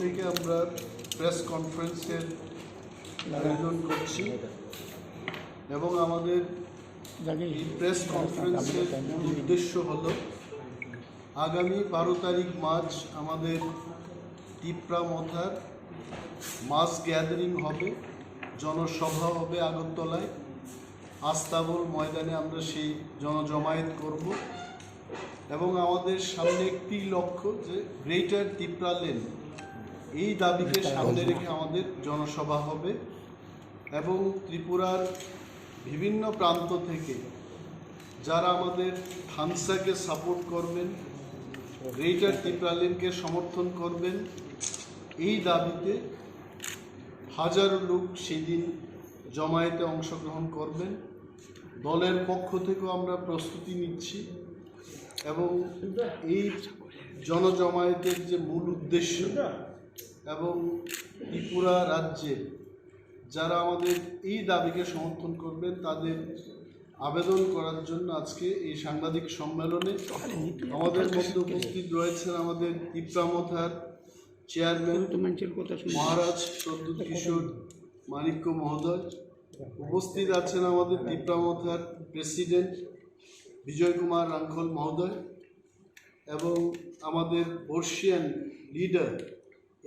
থেকে আমরা প্রেস কনফারেন্সের আয়োজন করছি এবং আমাদের এই প্রেস কনফারেন্সের উদ্দেশ্য হলো আগামী 12 তারিখ মার্চ আমাদের টিপরা মথার মাস গ্যাদারিং হবে, জনসভা হবে আগরতলায়, আস্তাবল ময়দানে আমরা সেই জনজমায়েত করব এবং আমাদের সামনে একটি লক্ষ্য যে গ্রেটার টিপরা লেন, এই দাবিকে সামনে রেখে আমাদের জনসভা হবে এবং ত্রিপুরার বিভিন্ন প্রান্ত থেকে যারা আমাদের থানসাকে সাপোর্ট করবেন, গ্রেটার টিপরা লেনকে সমর্থন করবেন, এই দাবিতে হাজারো লোক সেদিন জমায়েতে অংশগ্রহণ করবেন। দলের পক্ষ থেকেও আমরা প্রস্তুতি নিচ্ছি এবং এই জনজমায়েতের যে মূল উদ্দেশ্য এবং ত্রিপুরা রাজ্যে যারা আমাদের এই দাবিকে সমর্থন করবেন তাদের আবেদন করার জন্য আজকে এই সাংবাদিক সম্মেলনে আমাদের মধ্যে উপস্থিত রয়েছেন আমাদের ত্রিপুরা মথার চেয়ারম্যান মহারাজ প্রদ্যুৎ কিশোর মানিক্য মহোদয়, উপস্থিত আছেন আমাদের ত্রিপুরা মথার প্রেসিডেন্ট বিজয় কুমার রাঙ্খল মহোদয় এবং আমাদের বর্ষিয়ান লিডার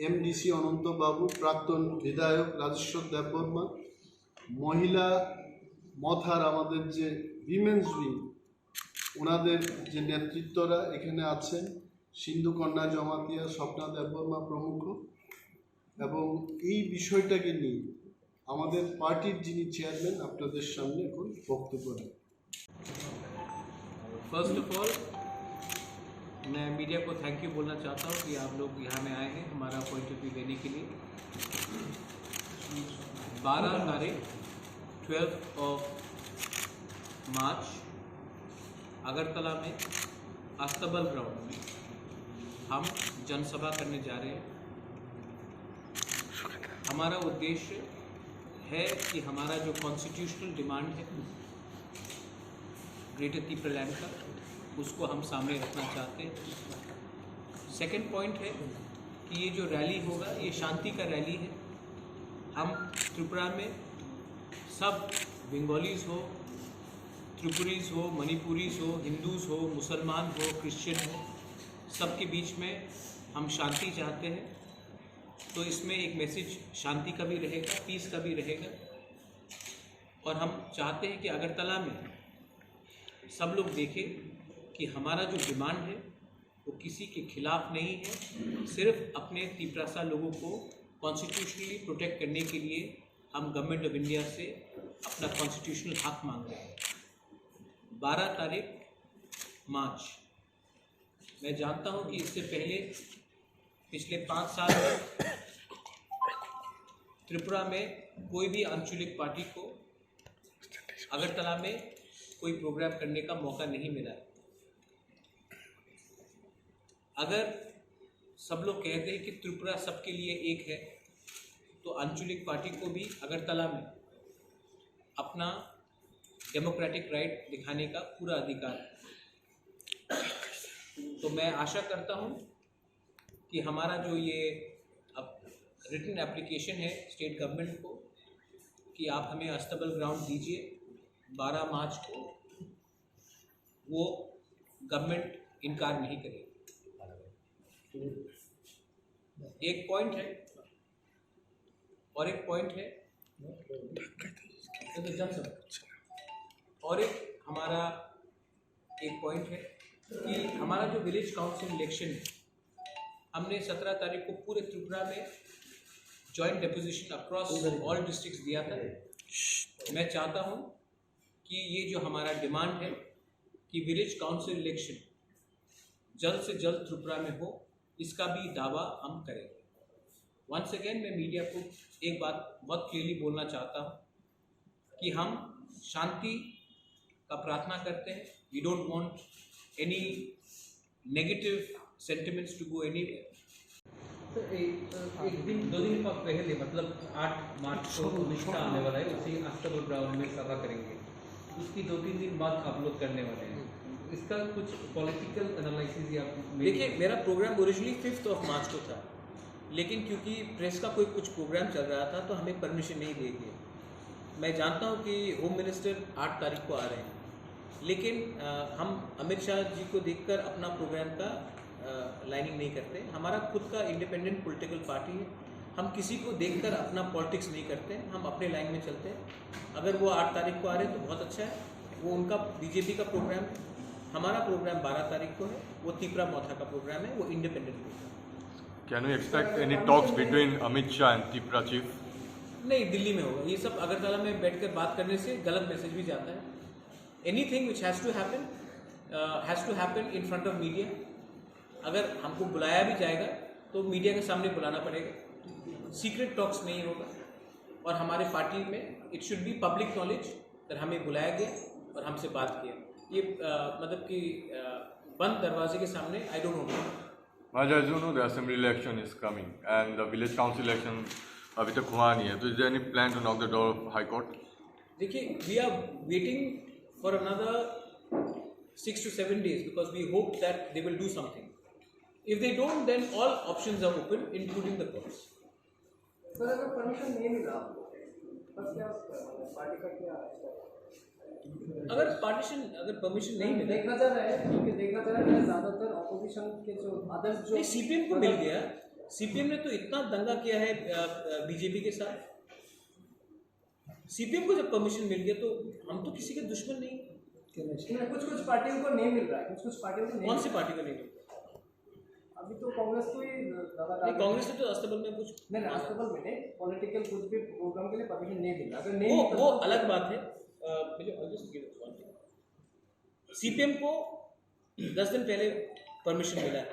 এমডিসি অনন্ত বাবু, প্রাক্তন বিধায়ক রাজেশ্বর দেববর্মা, মহিলা মথার আমাদের যে উইমেন্স উইং ওনাদের যে নেতৃত্বরা এখানে আছেন, সিন্ধু কন্যা জমাতিয়া, স্বপ্না দেববর্মা প্রমুখ, এবং এই বিষয়টাকে নিয়ে আমাদের পার্টির যিনি চেয়ারম্যান আপনাদের সামনে এখন বক্তব্য রাখেন। फर्स्ट ऑफ ऑल मैं मीडिया को थैंक यू बोलना चाहता हूँ कि आप लोग यहाँ में आए हैं हमारा पॉइंट ऑफ व्यू देने के लिए। 12 तारीख 12 ऑफ मार्च अगरतला में अस्तबल ग्राउंड में हम जनसभा करने जा रहे हैं। हमारा उद्देश्य है कि हमारा जो कॉन्स्टिट्यूशनल डिमांड है ग्रेटर टिपरा लैंड का, उसको हम सामने रखना चाहते हैं। सेकंड पॉइंट है कि ये जो रैली होगा ये शांति का रैली है। हम त्रिपुरा में सब बंगालीज हो, त्रिपुरीज हो, मणिपुरीज हो, हिंदूज हो, मुसलमान हो, क्रिश्चियन हो, सबके बीच में हम शांति चाहते हैं। तो इसमें एक मैसेज शांति का भी रहेगा, पीस का भी रहेगा। और हम चाहते हैं कि अगरतला में सब लोग देखें कि हमारा जो डिमांड है वो किसी के खिलाफ नहीं है, सिर्फ अपने तिपरासा लोगों को कॉन्स्टिट्यूशनली प्रोटेक्ट करने के लिए हम गवर्नमेंट ऑफ इंडिया से अपना कॉन्स्टिट्यूशनल हक मांग रहे हैं। 12 तारीख मार्च, मैं जानता हूँ कि इससे पहले पिछले 5 साल में त्रिपुरा में कोई भी आंचलिक पार्टी को अगरतला में कोई प्रोग्राम करने का मौका नहीं मिला। अगर सब लोग कहते हैं कि त्रिपुरा सबके लिए एक है, तो आंचलिक पार्टी को भी अगरतला में अपना डेमोक्रेटिक राइट दिखाने का पूरा अधिकार है। तो मैं आशा करता हूँ कि हमारा जो ये अब रिटन एप्लीकेशन है स्टेट गवर्नमेंट को कि आप हमें अस्तबल ग्राउंड दीजिए 12 मार्च को, वो गवर्नमेंट इनकार नहीं करेगी। एक पॉइंट है और एक पॉइंट है और एक हमारा एक पॉइंट है कि हमारा जो विलेज काउंसिल इलेक्शन है, हमने 17 तारीख को पूरे त्रिपुरा में joint deposition across all districts दिया था। मैं चाहता हूँ कि ये जो हमारा डिमांड है कि विलेज काउंसिल इलेक्शन जल्द से जल्द त्रिपुरा में हो, इसका भी दावा हम करेंगे। वंस अगेन मैं मीडिया को एक बात बहुत क्लियरली बोलना चाहता हूँ कि हम शांति का प्रार्थना करते हैं। We don't want any negative sentiments to go anywhere. तो एक दिन 2 दिन पहले मतलब 8 मार्च को निष्ठा आने वाला है, उसी अस्तबल ग्राउंड में सभा करेंगे। उसकी 2-3 दिन बाद आप लोग करने वाले हैं, इसका कुछ पॉलिटिकल एनालिसिस या? देखिए, मेरा प्रोग्राम ओरिजिनली 5 मार्च को था, लेकिन क्योंकि प्रेस का कोई कुछ प्रोग्राम चल रहा था तो हमें परमिशन नहीं दी गई। मैं जानता हूँ कि होम मिनिस्टर 8 तारीख को आ रहे हैं, लेकिन हम अमित शाह जी को देखकर अपना प्रोग्राम का लाइनिंग नहीं करते। हमारा खुद का इंडिपेंडेंट पॉलिटिकल पार्टी है, हम किसी को देखकर अपना पॉलिटिक्स नहीं करते, हम अपने लाइन में चलते हैं। अगर वो 8 तारीख को आ रहे हैं तो बहुत अच्छा है, वो उनका बीजेपी का प्रोग्राम है। हमारा प्रोग्राम 12 तारीख को है, वो तिपरा मोथा का प्रोग्राम है, वो independent programme. Can we expect any talks between Amit Shah and Tripura chief? नहीं, दिल्ली में होगा ये सब। अगरतला में बैठकर बात करने से गलत मैसेज भी जाता है। Anything which has to happen in front of media. अगर हमको बुलाया भी जाएगा तो मीडिया के सामने बुलाना पड़ेगा, सीक्रेट टॉक्स नहीं होगा। और हमारे पार्टी में it should be public knowledge कि हमें बुलाया गया और हमसे बात किया। ये मतलब कि बंद दरवाजे के सामने I don't know. As you know, the assembly election is coming and the village council election अभी तक हुआ नहीं है, तो is there any plan to knock the door of High Court? देखिए, we are waiting for another 6 to 7 days because we hope that they will do something. If they don't, then all options are open, including the courts. Sir अगर permission नहीं मिला आपको तब क्या party का क्या? अगर परमिशन नहीं मिला, देखना चाह रहे हैं क्योंकि देखना चाह रहे हैं ज़्यादातर ऑपोजिशन के जो अदर्स जो नहीं, सीपीएम को मिल गया। सीपीएम ने तो इतना दंगा किया है बीजेपी के साथ। सीपीएम को जब परमिशन मिल गया तो हम तो किसी के दुश्मन नहीं। कुछ पार्टियों को नहीं मिल रहा है, कुछ पार्टियों को नहीं। कौन सी पार्टी को नहीं मिल रहा? अभी तो कांग्रेस को ही ज़्यादा नहीं, कांग्रेस ने तो अस्तबल में कुछ नहीं, अस्तबल में नहीं, पॉलिटिकल कुछ भी प्रोग्राम के लिए परमिशन नहीं मिल रहा। अगर नहीं वो अलग बात है। सीपीएम को 10 दिन पहले परमिशन मिला है।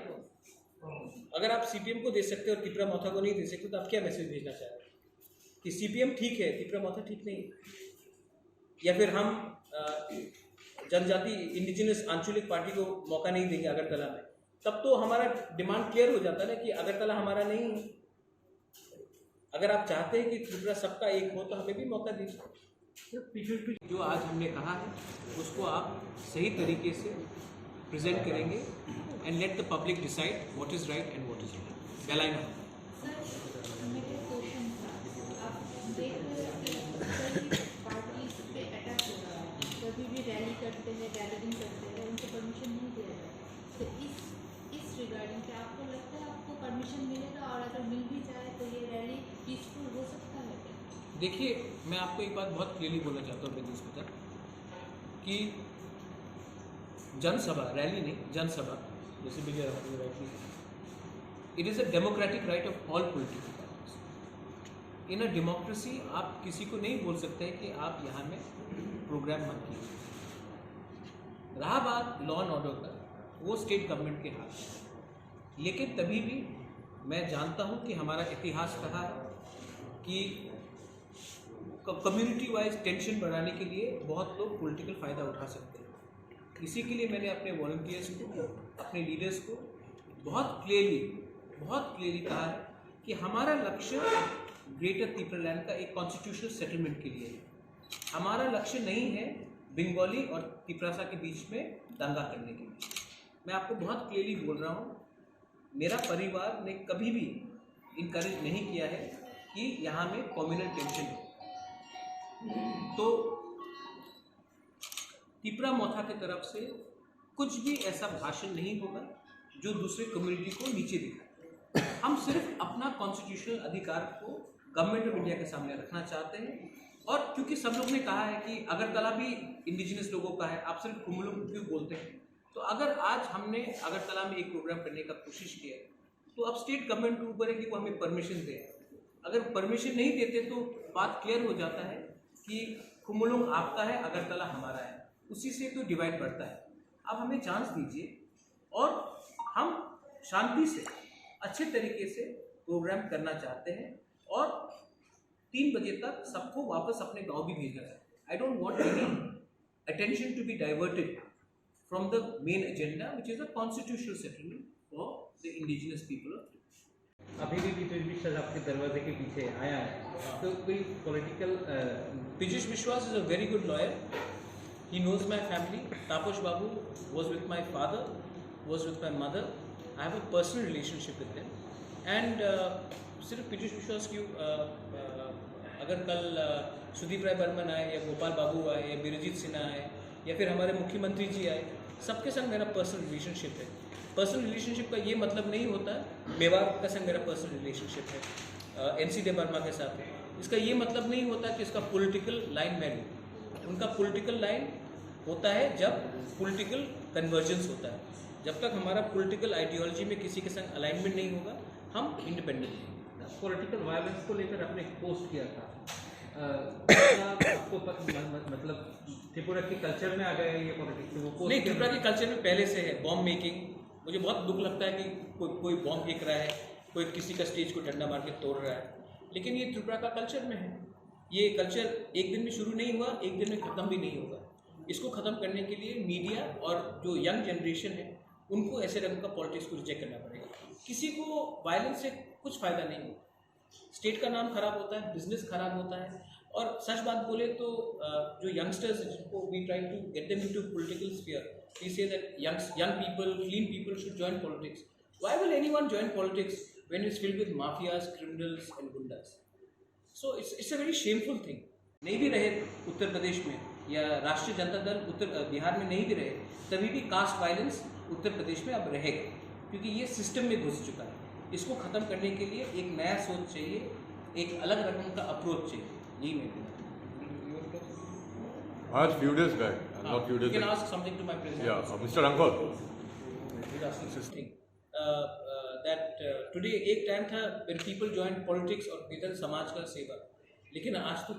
अगर आप सीपीएम को दे सकते हो और तिपरा मोथा को नहीं दे सकते तो आप क्या मैसेज भेजना चाह रहे हैं कि सीपीएम ठीक है, तिपरा मोथा ठीक नहीं है? या फिर हम जनजाति इंडिजिनस आंचलिक पार्टी को मौका नहीं देंगे अगरतला में? तब तो हमारा डिमांड क्लियर हो जाता है कि अगरतला हमारा नहीं है। अगर आप चाहते हैं कि त्रिपुरा सबका एक हो तो हमें भी मौका दीजिए। जो आज हमने कहा है उसको आप सही तरीके से प्रेजेंट करेंगे and let the public decide what is right and what is wrong. बेलाइन सर, मेरे क्वेश्चन था, आप देख रहे हैं कि पार्टीज पे अटैक हो रहा है, कभी भी रैली करते हैं, गैदरिंग करते हैं, उनको परमिशन नहीं दिया जाता। तो इस रिगार्डिंग क्या आपको लगता है आपको परमिशन मिलेगा, और अगर मिल भी जाए तो ये रैली पीसफुल हो सकता है क्या? देखिए, मैं आपको एक बात बहुत क्लियरली बोलना चाहता हूँ बिजनेस में कि जनसभा, रैली नहीं, जनसभा, जैसे भी rightly, it is a democratic right of all political parties. In a democracy आप किसी को नहीं बोल सकते कि आप यहाँ में प्रोग्राम मत कीजिए। रहा बात लॉ एंड ऑर्डर का, वो स्टेट गवर्नमेंट के हाथ में। लेकिन तभी भी मैं जानता हूँ कि हमारा इतिहास कहा है कि कम्युनिटी वाइज टेंशन बढ़ाने के लिए बहुत लोग पॉलिटिकल फ़ायदा उठा सकते हैं। इसी के लिए मैंने अपने वॉलंटियर्स को, अपने लीडर्स को बहुत क्लियरली कहा है कि हमारा लक्ष्य ग्रेटर तिपरालैंड का एक कॉन्स्टिट्यूशनल सेटलमेंट के लिए है। हमारा लक्ष्य नहीं है बंगाली और तिपरासा के बीच में दंगा करने के लिए। मैं आपको बहुत क्लियरली बोल रहा हूँ, मेरा परिवार ने कभी भी इनकरेज नहीं किया है कि यहाँ में कम्युनल टेंशन हो। तो तिपरा मोथा की तरफ से कुछ भी ऐसा भाषण नहीं होगा जो दूसरे कम्युनिटी को नीचे दिखाए। हम सिर्फ अपना कॉन्स्टिट्यूशनल अधिकार को गवर्नमेंट ऑफ इंडिया के सामने रखना चाहते हैं। और क्योंकि सब लोग ने कहा है कि अगरतला भी इंडिजिनस लोगों का है, आप सिर्फ कुमुलुंग क्यों बोलते हैं? तो अगर आज हमने अगरतला में एक प्रोग्राम करने का कोशिश किया तो अब स्टेट गवर्नमेंट के ऊपर है कि वो हमें परमिशन दे। अगर परमिशन नहीं देते तो बात क्लियर हो जाता है कि कुमुलुंग आपका है, अगरतला हमारा है, उसी से तो डिवाइड बढ़ता है। अब हमें चांस दीजिए और हम शांति से अच्छे तरीके से प्रोग्राम करना चाहते हैं और 3 बजे तक सबको वापस अपने गांव भी भेजना चाहते हैं। I don't want any attention to be diverted from the main agenda, which is a constitutional settlement for the indigenous people of Tripura. अभी भी पीयूष विश्वास आपके दरवाजे के पीछे आया है, तो कोई political Piyush Vishwas is a very good lawyer. He knows my family. Taposh Babu was with my father, was with my mother. I have a personal relationship with them. And सिर्फ पीयूष विश्वास क्यों, अगर कल सुदीप राय बर्मन आए या गोपाल बाबू आए या बिरजीत सिन्हा आए या फिर हमारे मुख्यमंत्री जी आए, सबके संग मेरा पर्सनल रिलेशनशिप है। पर्सनल रिलेशनशिप का ये मतलब नहीं होता मेवाड़ का संग मेरा पर्सनल रिलेशनशिप है, एनसी डे वर्मा के साथ है। इसका ये मतलब नहीं होता कि इसका पॉलिटिकल लाइन मैं लूँ। उनका पॉलिटिकल लाइन होता है जब पॉलिटिकल कन्वर्जेंस होता है। जब तक हमारा पॉलिटिकल आइडियोलॉजी में किसी के संग अलाइनमेंट नहीं होगा, हम इंडिपेंडेंट हैं। पॉलिटिकल वायलेंस को लेकर आपने एक पोस्ट किया था, क्या आपको मतलब त्रिपुरा के कल्चर में आ गया है ये पॉलिटिक्स? वो पोस्ट नहीं, त्रिपुरा के कल्चर में पहले से है बॉम्ब मेकिंग। मुझे बहुत दुख लगता है कि कोई बॉम्ब फेंक रहा है, कोई किसी का स्टेज को डंडा मार के तोड़ रहा है, लेकिन ये त्रिपुरा का कल्चर में है। ये कल्चर एक दिन में शुरू नहीं हुआ, एक दिन में ख़त्म भी नहीं होगा। इसको ख़त्म करने के लिए मीडिया और जो यंग जनरेशन है उनको ऐसे रंग का पॉलिटिक्स को रिजेक्ट करना पड़ेगा। किसी को वायलेंस से कुछ फ़ायदा नहीं होगा। स्टेट का नाम खराब होता है, बिजनेस खराब होता है। और सच बात बोले तो जो यंगस्टर्स जिनको we try to get them into political sphere, we say that young people, clean people should join politics. Why will anyone join politics when it's filled with mafias, criminals and gundas? So it's a very shameful thing. नहीं भी रहे उत्तर प्रदेश में या राष्ट्रीय जनता दल बिहार में नहीं भी रहे, तभी भी कास्ट वायलेंस उत्तर प्रदेश में अब रहेगा, क्योंकि ये सिस्टम में घुस चुका है। इसको ख़त्म करने के लिए एक नया सोच चाहिए, एक अलग रकम का अप्रोच चाहिए। यही मैं आज few days back, not few You days can back. ask something to my president. Yeah, Mr. Rankol. That today एक टाइम था when people joined politics और इधर समाज का सेवा, लेकिन आज तो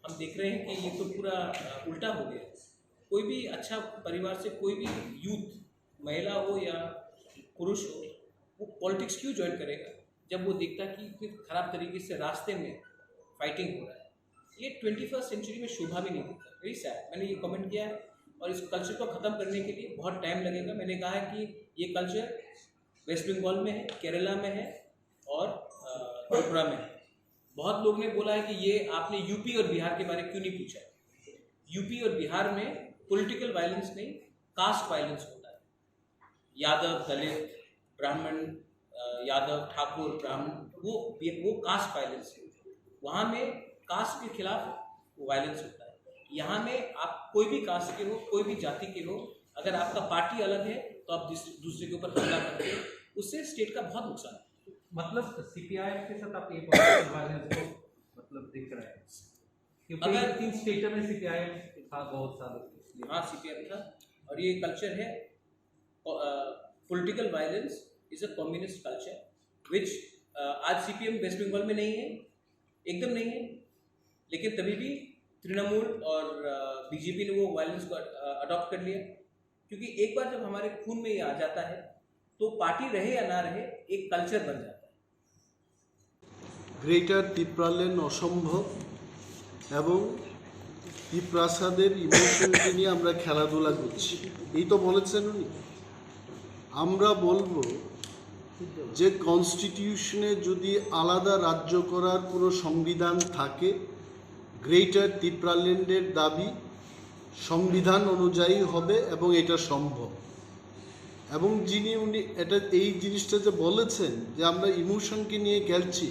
हम देख रहे हैं कि ये तो पूरा उल्टा हो गया। कोई भी अच्छा परिवार से कोई भी यूथ, महिला हो या पुरुष हो, वो पॉलिटिक्स क्यों ज्वाइन करेगा जब वो देखता कि फिर खराब तरीके से रास्ते में फाइटिंग हो रहा है। ये 21st सेंचुरी में शोभा भी नहीं देता। Very sad. मैंने ये कमेंट किया है और इस कल्चर को ख़त्म करने के लिए बहुत टाइम लगेगा। मैंने कहा है कि ये कल्चर वेस्ट बंगाल में है, केरला में है और त्रिपुरा में है। बहुत लोग ने बोला है कि ये आपने यूपी और बिहार के बारे में क्यों नहीं पूछा। यूपी और बिहार में पॉलिटिकल वायलेंस नहीं, कास्ट वायलेंस होता है। यादव, दलित, ब्राह्मण, यादव, ठाकुर, ब्राह्मण, वो कास्ट वायलेंस है। वहाँ में कास्ट के खिलाफ वायलेंस होता है। यहाँ में आप कोई भी कास्ट के हो, कोई भी जाति के हो, अगर आपका पार्टी अलग है तो आप दूसरे के ऊपर हमला करते हो, उससे स्टेट का बहुत नुकसान है। मतलब सीपीआई के साथ आप ये पॉलिटिकल वायलेंस को मतलब दिख रहा है, क्योंकि अगर 3 स्टेटों में सीपीआई था बहुत सालों। हाँ, सीपीआई था और ये कल्चर है। Political violence is a communist culture which आज सीपीएम वेस्ट बंगाल में नहीं है, एकदम नहीं है, लेकिन तभी भी तृणमूल और बीजेपी ने वो वायलेंस को अडॉप्ट कर लिया, क्योंकि एक बार जब हमारे खून में ये आ जाता है तो पार्टी रहे या ना रहे एक कल्चर बन जाता है। গ্রেটার ত্রিপ্রাল্যান্ড অসম্ভব এবং ত্রিপ্রাসাদের ইমোশনকে নিয়ে আমরা খেলাধুলা করছি, এই তো বলেছেন উনি। আমরা বলবো যে কনস্টিটিউশনে যদি আলাদা রাজ্য করার কোনো সংবিধান থাকে, গ্রেটার ত্রিপ্রাল্যান্ডের দাবি সংবিধান অনুযায়ী হবে এবং এটা সম্ভব। এবং যিনি উনি এই জিনিসটা যে বলেছেন যে আমরা ইমোশনকে নিয়ে খেলছি,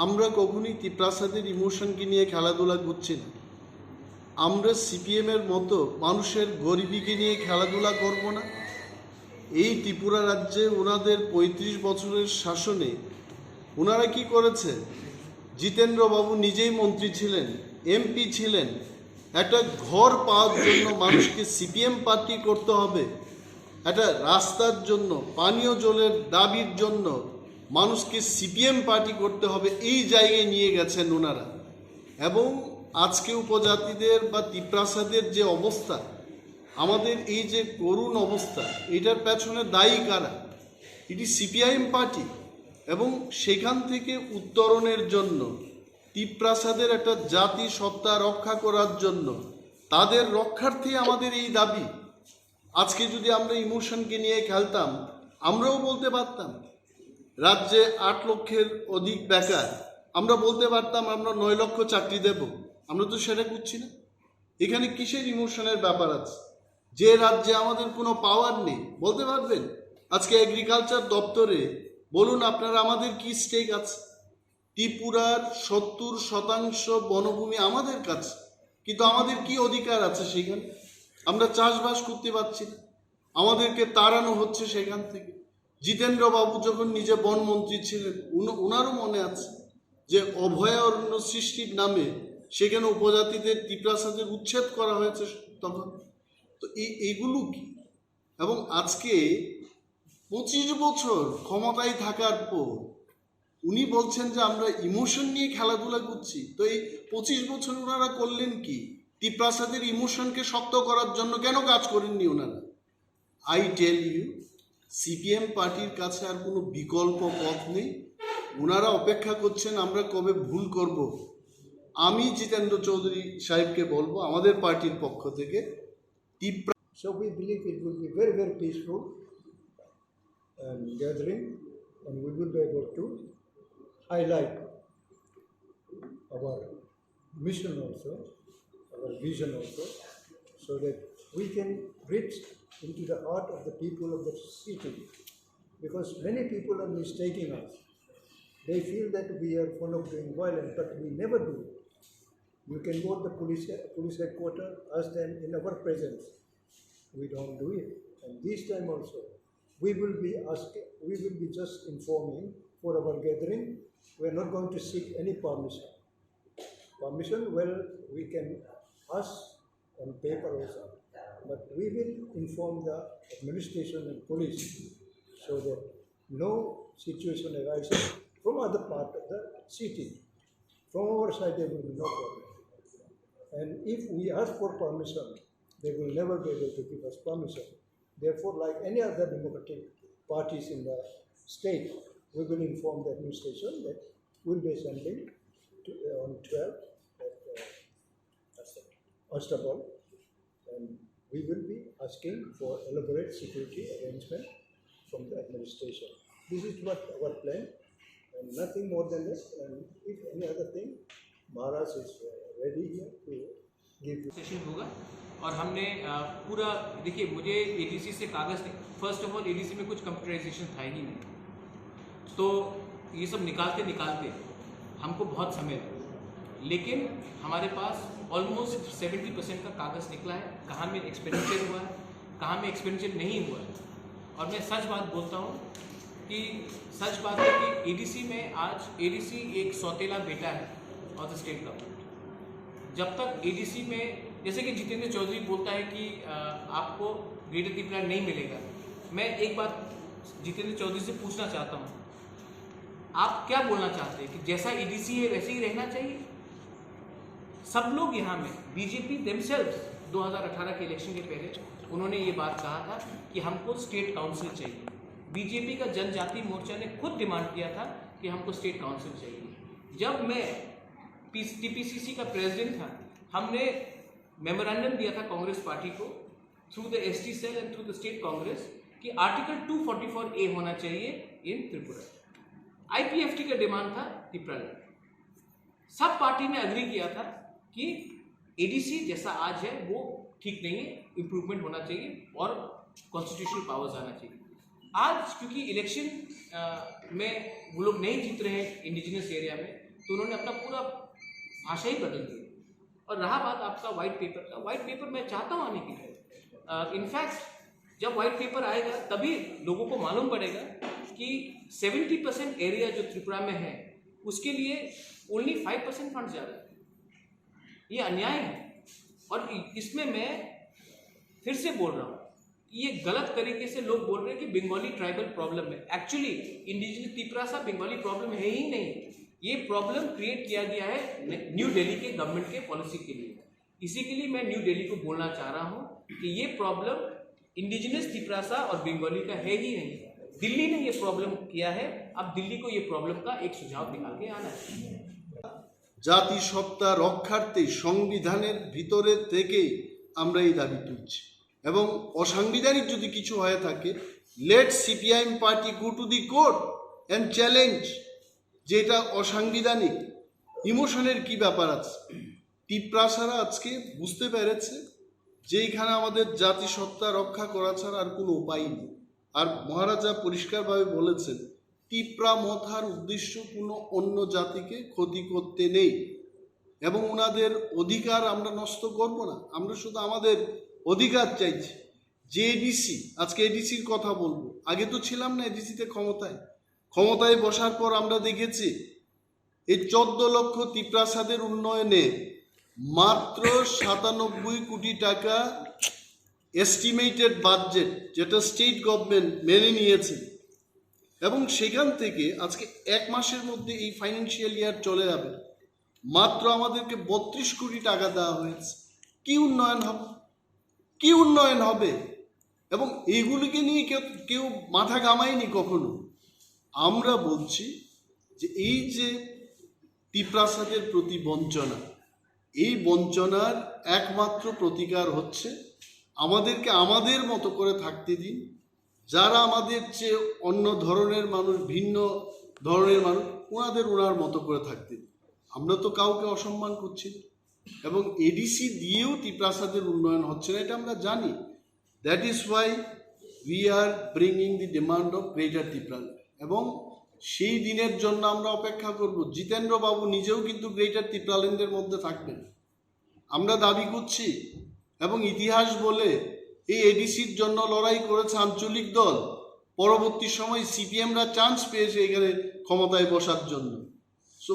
আমরা কখনোই ত্রিপ্রাসাদের ইমোশনকে নিয়ে খেলাধুলা করছি না। আমরা সিপিএমের মতো মানুষের গরিবিকে নিয়ে খেলাধুলা করব না। এই ত্রিপুরা রাজ্যে ওনাদের 35 বছরের শাসনে ওনারা কি করেছে? জিতেন্দ্রবাবু নিজেই মন্ত্রী ছিলেন, এমপি ছিলেন। একটা ঘর পাওয়ার জন্য মানুষকে সিপিএম পার্টি করতে হবে, একটা রাস্তার জন্য, পানীয় জলের দাবির জন্য মানুষকে সিপিএম পার্টি করতে হবে, এই জায়গায় নিয়ে গেছেন ওনারা। এবং আজকে উপজাতিদের বা ত্রিপ্রাসাদের যে অবস্থা, আমাদের এই যে করুণ অবস্থা, এটার পেছনে দায়ী কারা? এটি সিপিআইএম পার্টি। এবং সেখান থেকে উত্তরণের জন্য, ত্রিপ্রাসাদের একটা জাতি সত্তা রক্ষা করার জন্য, তাদের রক্ষার্থে আমাদের এই দাবি। আজকে যদি আমরা ইমোশনকে নিয়ে খেলতাম, আমরাও বলতে পারতাম রাজ্যে 8 লক্ষের অধিক বেকার, আমরা বলতে পারতাম আমরা 9 লক্ষ চাকরি দেব। আমরা তো সেটা করছি না। এখানে কিসের ইমোশনের ব্যাপার আছে? যে রাজ্যে আমাদের কোনো পাওয়ার নেই, বলতে পারবেন আজকে এগ্রিকালচার দপ্তরে বলুন আপনারা আমাদের কি স্টেক আছে? ত্রিপুরার 70% বনভূমি আমাদের কাছে, কিন্তু আমাদের কি অধিকার আছে সেখানে? আমরা চাষবাস করতে পারছি না, আমাদেরকে তাড়ানো হচ্ছে সেখান থেকে। জিতেন্দ্র বাবু যখন নিজে বনমন্ত্রী ছিলেন, ওনারও মনে আছে যে অভয়ারণ্য সৃষ্টির নামে সেখানে উপজাতিদের ত্রিপ্রাসাদের উচ্ছেদ করা হয়েছে তখন। তো এইগুলো কি? এবং আজকে 25 বছর ক্ষমতায় থাকার পর উনি বলছেন যে আমরা ইমোশন নিয়ে খেলাধুলা করছি। তো এই 25 বছর ওনারা করলেন কি? ত্রিপ্রাসাদের ইমোশনকে শক্ত করার জন্য কেন কাজ করেননি ওনারা? আই টেল ইউ, সিপিএম পার্টির কাছে আর কোনো বিকল্প পথ নেই। ওনারা অপেক্ষা করছেন আমরা কবে ভুল করব। আমি জিতেন্দ্র চৌধুরী সাহেবকে বলবো আমাদের পার্টির পক্ষ থেকে So we believe it will be very, very peaceful gathering, and we will be able to highlight our mission also, our vision also, so that we can reach into the heart of the people of the city. Because many people are mistaking us. They feel that we are fond of doing violence, but we never do. You can go to the police headquarters, ask them in our presence. We don't do it. And this time also, we will be just informing for our gathering. We are not going to seek any permission. Well, we can ask on paper also, but we will inform the administration and police so that no situation arises from other part of the city. From our side, there will be no problem. And if we ask for permission, they will never be able to give us permission. Therefore, like any other democratic parties in the state, we will inform the administration that we'll be assembling on 12th at Ostapal, and we will be asking for elaborate security arrangement from the administration. This is what our plan, and nothing more than this. And if any other thing, Maharaj is ready here to give you. Session होगा और हमने पूरा, देखिए मुझे ADC से कागज़, first of all ADC में कुछ कंप्यूटराइजेशन था ही नहीं, तो ये सब निकालते हमको बहुत समय लगा, लेकिन हमारे पास ऑलमोस्ट 70% का कागज़ निकला है। कहाँ में एक्सपेंडिचर हुआ है, कहाँ में एक्सपेंडिचर नहीं हुआ है। और मैं सच बात बोलता हूँ कि सच बात है कि एडीसी में आज एडीसी एक सौतेला बेटा है और द स्टेट गवर्नमेंट। जब तक एडीसी में, जैसे कि जितेंद्र चौधरी बोलता है कि आपको ग्रेटर त्रिपुरा नहीं मिलेगा, मैं एक बात जितेंद्र चौधरी से पूछना चाहता हूँ, आप क्या बोलना चाहते हैं कि जैसा एडीसी है वैसे ही रहना चाहिए? सब लोग यहाँ में, बीजेपी देमसेल्व्स 2018 के इलेक्शन के पहले उन्होंने ये बात कहा था कि हमको स्टेट काउंसिल चाहिए। बीजेपी का जनजाति मोर्चा ने खुद डिमांड किया था कि हमको स्टेट काउंसिल चाहिए। जब मैं टीपीसीसी का प्रेसिडेंट था, हमने मेमोरेंडम दिया था कांग्रेस पार्टी को through the ST cell and through the state Congress कि आर्टिकल 244A होना चाहिए इन त्रिपुरा। आईपीएफटी का डिमांड था त्रिपुरा लैंड। सब पार्टी ने अग्री किया था कि एडीसी जैसा आज है वो ठीक नहीं है, इम्प्रूवमेंट होना चाहिए और कॉन्स्टिट्यूशनल पावर्स आना चाहिए। आज क्योंकि इलेक्शन में वो लोग नहीं जीत रहे हैं इंडिजिनस एरिया में, तो उन्होंने अपना पूरा भाषा ही बदल दिया। और रहा बात आपका वाइट पेपर का, वाइट पेपर मैं चाहता हूँ आने के लिए। इनफैक्ट जब वाइट पेपर आएगा तभी लोगों को मालूम पड़ेगा कि 70% एरिया जो त्रिपुरा में है उसके लिए ओनली 5% फंड जा रहा है। ये अन्याय है और इसमें मैं फिर से बोल रहा हूँ, ये गलत तरीके से लोग बोल रहे हैं कि बंगाली ट्राइबल प्रॉब्लम है। Actually indigenous Tripura Bengali problem है ही नहीं, ये प्रॉब्लम क्रिएट किया गया है न्यू दिल्ली के गवर्नमेंट के पॉलिसी के लिए। इसी के लिए मैं न्यू दिल्ली को बोलना चाह रहा हूँ कि ये प्रॉब्लम इंडिजिनस त्रिपुरा और बंगाली का है ही नहीं, दिल्ली ने ये प्रॉब्लम किया है। अब दिल्ली को ये प्रॉब्लम का एक सुझाव निकाल के आना है। জাতিসত্তা রক্ষার্থে সংবিধানের ভিতরে থেকে আমরা এই দাবি তুলছি, এবং অসাংবিধানিক যদি কিছু হয়ে থাকে, let CPIM party go to the court and challenge যে এটা অসাংবিধানিক। ইমোশনের কি ব্যাপার আছে? ত্রিপ্রাসারা আজকে বুঝতে পেরেছে যে এইখানে আমাদের জাতিসত্তা রক্ষা করা ছাড়া আর কোনো উপায় নেই। আর মহারাজা পরিষ্কারভাবে বলেছেন টিপ্রা মথার উদ্দেশ্য কোনো অন্য জাতিকে ক্ষতি করতে নেই এবং ওনাদের অধিকার আমরা নষ্ট করব না। আমরা শুধু আমাদের অধিকার চাইছি। যে এডিসি, আজকে এডিসির কথা বলবো, আগে তো ছিলাম না এডিসিতে ক্ষমতায় বসার পর আমরা দেখেছি এই 14 লক্ষ ত্রিপ্রাসাদের উন্নয়নে মাত্র 97 কোটি টাকা এস্টিমেটেড বাজেট, যেটা স্টেট গভর্নমেন্ট মেনে নিয়েছে, এবং সেখান থেকে আজকে 1 মাসের মধ্যে এই ফাইন্যান্সিয়াল ইয়ার চলে যাবে, মাত্র আমাদেরকে 32 কোটি টাকা দেওয়া হয়েছে। কি উন্নয়ন হবে? এবং এইগুলিকে নিয়ে কেউ মাথা ঘামায়নি কখনো। আমরা বলছি যে এই যে ত্রিপ্রাসাদের প্রতি বঞ্চনা, এই বঞ্চনার একমাত্র প্রতিকার হচ্ছে আমাদেরকে আমাদের মতো করে থাকতে দিন। যারা আমাদের চেয়ে অন্য ধরনের মানুষ, ভিন্ন ধরনের মানুষ, ওনার মতো করে থাকতে দিন। আমরা তো কাউকে অসম্মান করছি না, এবং এডিসি দিয়েও ত্রিপ্রাসাদের উন্নয়ন হচ্ছে না, এটা আমরা জানি। That is why we are bringing the demand of greater Tipraland, এবং সেই দিনের জন্য আমরা অপেক্ষা করব। জিতেন্দ্র বাবু নিজেও কিন্তু গ্রেটার ত্রিপ্রাল্যান্ডের মধ্যে থাকবেন, আমরা দাবি করছি। এবং ইতিহাস বলে এই এডিসির জন্য লড়াই করেছে আঞ্চলিক দল, পরবর্তী সময় সিপিএমরা চান্স পেয়েছে এখানে ক্ষমতায় বসার জন্য। So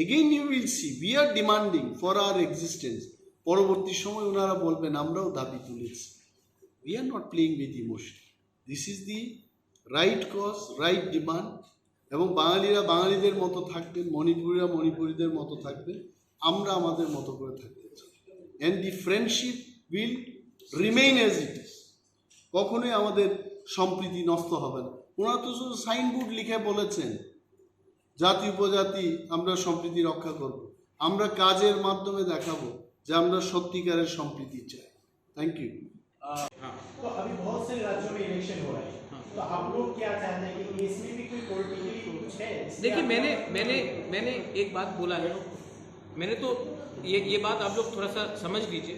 again you will see we are demanding for our existence. পরবর্তী সময় ওনারা বলবেন আমরাও দাবি তুলেছি। We are not playing with emotion, this is the right cause, right demand. এবং বাঙালিরা বাঙালিদের মতো থাকবেন, মণিপুরিরা মণিপুরীদের মতো থাকবেন, আমরা আমাদের মতো করে থাকতে চাই। And the friendship will remain as it is. কখনোই আমাদের সম্প্রীতি নষ্ট হবে না। ওনারা তো শুধু সাইনবোর্ড লিখে বলেছেন জাতি উপজাতি আমরা সম্প্রীতি রক্ষা করব। আমরা কাজের মাধ্যমে দেখাবো যে আমরা সত্যিকারের সম্প্রীতি চাই। Thank you. तो अभी बहुत से राज्यों में इलेक्शन हो रहा है, तो आप लोग क्या चाहते हैं कि इसमें भी कोई पॉलिटिकली कुछ है? देखिए, मैंने एक बात बोला है। मैंने तो ये बात आप लोग थोड़ा सा समझ लीजिए।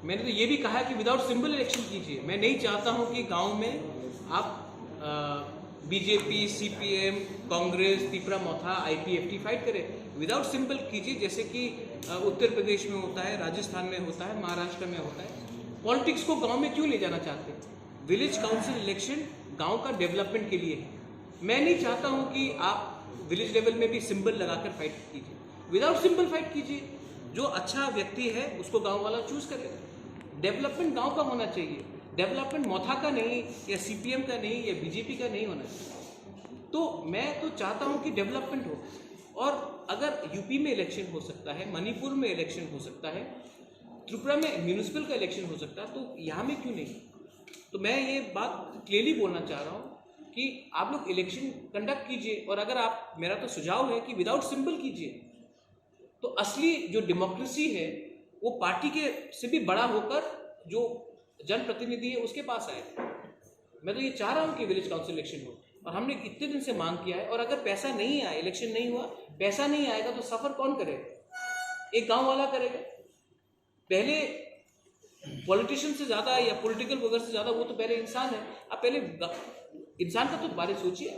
मैंने तो ये भी कहा है कि विदाउट सिंबल इलेक्शन कीजिए। मैं नहीं चाहता हूँ कि गांव में आप बीजेपी, सीपीएम, कांग्रेस, तिपरा मोथा, आईपीएफटी फाइट करें। विदाउट सिंबल कीजिए, जैसे कि उत्तर प्रदेश में होता है, राजस्थान में होता है, महाराष्ट्र में होता है। पॉलिटिक्स को गांव में क्यों ले जाना चाहते हैं? विलेज काउंसिल इलेक्शन गांव का डेवलपमेंट के लिए है। मैं नहीं चाहता हूं कि आप विलेज लेवल में भी सिंबल लगाकर फाइट कीजिए। विदाउट सिंबल फाइट कीजिए। जो अच्छा व्यक्ति है उसको गांव वाला चूज करेगा। डेवलपमेंट गांव का होना चाहिए। डेवलपमेंट मोथा का नहीं, या सीपीएम का नहीं, या बीजेपी का नहीं होना चाहिए। तो मैं तो चाहता हूं कि डेवलपमेंट हो। और अगर यूपी में इलेक्शन हो सकता है, मणिपुर में इलेक्शन हो सकता है, त्रिपुरा में म्यूनिसिपल का इलेक्शन हो सकता है, तो यहाँ में क्यों नहीं? तो मैं ये बात क्लियरली बोलना चाह रहा हूँ कि आप लोग इलेक्शन कंडक्ट कीजिए। और अगर आप, मेरा तो सुझाव है कि विदाउट सिंबल कीजिए, तो असली जो डेमोक्रेसी है वो पार्टी के से भी बड़ा होकर जो जनप्रतिनिधि है उसके पास आए। मैं तो ये चाह रहा हूँ कि विलेज काउंसिल इलेक्शन हो, और हमने इतने दिन से मांग किया है। और अगर पैसा नहीं आया, इलेक्शन नहीं हुआ, पैसा नहीं आएगा, तो सफ़र कौन करेगा? एक गाँव वाला करेगा। पहले पॉलिटिशियन से ज़्यादा या पॉलिटिकल वगैरह से ज़्यादा वो तो पहले इंसान है। आप पहले इंसान का तो बारे सोचिए।